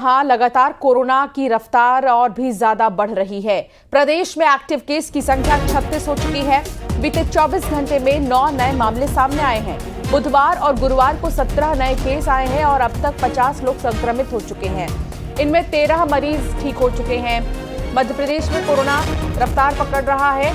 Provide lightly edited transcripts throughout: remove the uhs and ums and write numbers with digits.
हाँ, लगातार कोरोना की रफ्तार और भी ज्यादा बढ़ रही है। प्रदेश में एक्टिव केस की संख्या 36 हो चुकी है। बीते 24 घंटे में 9 नए मामले सामने आए हैं। बुधवार और गुरुवार को 17 नए केस आए हैं और अब तक 50 लोग संक्रमित हो चुके हैं। इनमें 13 मरीज ठीक हो चुके हैं। मध्य प्रदेश में कोरोना रफ्तार पकड़ रहा है।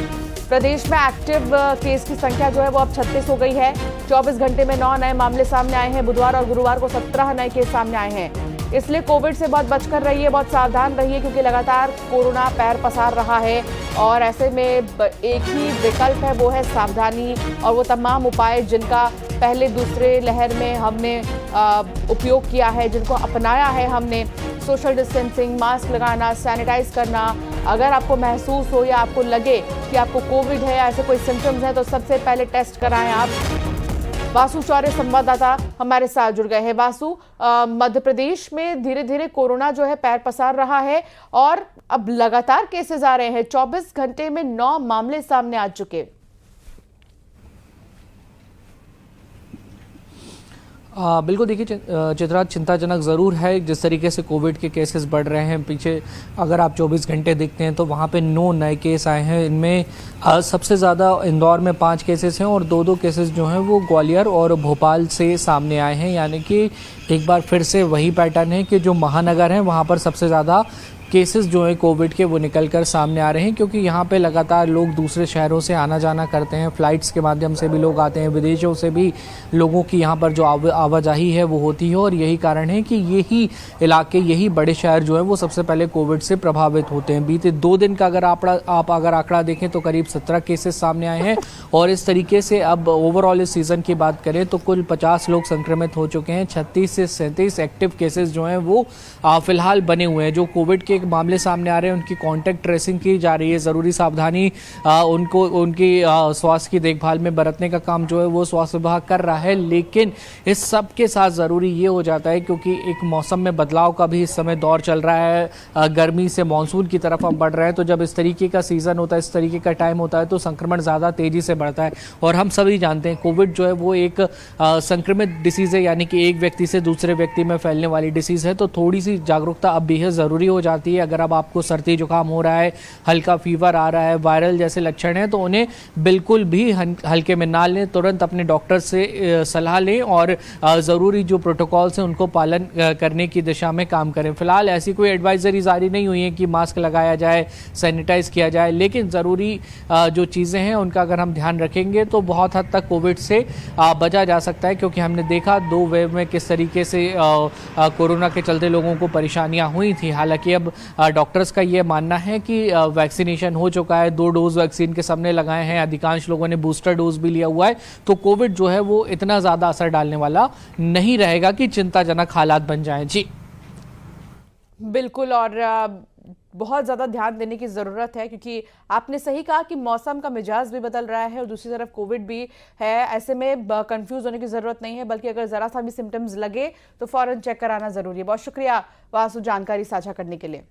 प्रदेश में एक्टिव केस की संख्या जो है वो अब 36 हो गई है। 24 घंटे में 9 नए मामले सामने आए हैं। बुधवार और गुरुवार को 17 नए केस सामने आए हैं। इसलिए कोविड से बहुत बचकर रहिए, बहुत सावधान रहिए, क्योंकि लगातार कोरोना पैर पसार रहा है और ऐसे में एक ही विकल्प है, वो है सावधानी और वो तमाम उपाय जिनका पहले दूसरे लहर में हमने उपयोग किया है, जिनको अपनाया है हमने। सोशल डिस्टेंसिंग, मास्क लगाना, सैनिटाइज करना। अगर आपको महसूस हो या आपको लगे कि आपको कोविड है या ऐसे कोई सिम्टम्स हैं तो सबसे पहले टेस्ट कराएं आप। वासु चौरे संवाददाता हमारे साथ जुड़ गए हैं। वासु, मध्य प्रदेश में धीरे धीरे कोरोना जो है पैर पसार रहा है और अब लगातार केसेस आ रहे हैं। 24 घंटे में 9 मामले सामने आ चुके। बिल्कुल, देखिए चित्रा, चिंताजनक ज़रूर है जिस तरीके से कोविड के केसेस बढ़ रहे हैं। पीछे अगर आप 24 घंटे देखते हैं तो वहाँ पे 9 नए केस आए हैं। इनमें सबसे ज़्यादा इंदौर में 5 केसेस हैं और 2 केसेस जो हैं वो ग्वालियर और भोपाल से सामने आए हैं। यानी कि एक बार फिर से वही पैटर्न है कि जो महानगर हैं वहाँ पर सबसे ज़्यादा केसेस जो हैं कोविड के वो निकल कर सामने आ रहे हैं, क्योंकि यहाँ पे लगातार लोग दूसरे शहरों से आना जाना करते हैं। फ़्लाइट्स के माध्यम से भी लोग आते हैं, विदेशों से भी लोगों की यहाँ पर जो आवाजाही है वो होती है और यही कारण है कि यही इलाके, यही बड़े शहर जो है वो सबसे पहले कोविड से प्रभावित होते हैं। बीते 2 दिन का अगर आप आंकड़ा देखें तो करीब 17 केसेस सामने आए हैं और इस तरीके से अब ओवरऑल इस सीज़न की बात करें तो कुल 50 लोग संक्रमित हो चुके हैं। 36 से 37 एक्टिव केसेस जो हैं वो फिलहाल बने हुए हैं। जो कोविड के मामले सामने आ रहे हैं उनकी कांटेक्ट ट्रेसिंग की जा रही है। ज़रूरी सावधानी उनकी स्वास्थ्य की देखभाल में बरतने का काम जो है वो स्वास्थ्य विभाग कर रहा है। लेकिन इस सब के साथ ज़रूरी ये हो जाता है, क्योंकि एक मौसम में बदलाव का भी इस समय दौर चल रहा है। गर्मी से मानसून की तरफ हम बढ़ रहे हैं, तो जब इस तरीके का सीज़न होता है, इस तरीके का टाइम होता है तो संक्रमण ज़्यादा तेज़ी से बढ़ता है। और हम सभी जानते हैं कोविड जो है वो एक संक्रमित डिसीज़ है, यानी कि एक व्यक्ति से दूसरे व्यक्ति में फैलने वाली डिसीज़ है। तो थोड़ी सी जागरूकता अब बेहद ज़रूरी हो जाती है। अगर अब आपको सर्दी जुकाम हो रहा है, हल्का फीवर आ रहा है, वायरल जैसे लक्षण हैं, तो उन्हें बिल्कुल भी हल्के में ना लें। तुरंत अपने डॉक्टर से सलाह लें और ज़रूरी जो प्रोटोकॉल्स हैं उनको पालन करने की दिशा में काम करें। फिलहाल ऐसी कोई एडवाइजरी जारी नहीं हुई है कि मास्क लगाया जाए, सैनिटाइज किया जाए, लेकिन ज़रूरी जो चीज़ें हैं उनका अगर हम ध्यान रखेंगे तो बहुत हद तक कोविड से बचा जा सकता है। क्योंकि हमने देखा 2 वेव में किस तरीके से कोरोना के चलते लोगों को परेशानियां हुई थी। हालांकि अब डॉक्टर्स का ये मानना है कि वैक्सीनेशन हो चुका है, 2 डोज वैक्सीन के सबने लगाए हैं, अधिकांश लोगों ने बूस्टर डोज भी लिया हुआ है, तो कोविड जो है वो इतना ज़्यादा असर डालने वाला नहीं रहेगा कि चिंताजनक हालात बन जाएं। जी बिल्कुल, और बहुत ज़्यादा ध्यान देने की ज़रूरत है, क्योंकि आपने सही कहा कि मौसम का मिजाज भी बदल रहा है और दूसरी तरफ कोविड भी है। ऐसे में कंफ्यूज होने की ज़रूरत नहीं है, बल्कि अगर ज़रा सा भी सिम्टम्स लगे तो फ़ौरन चेक कराना ज़रूरी है। बहुत शुक्रिया वासु जानकारी साझा करने के लिए।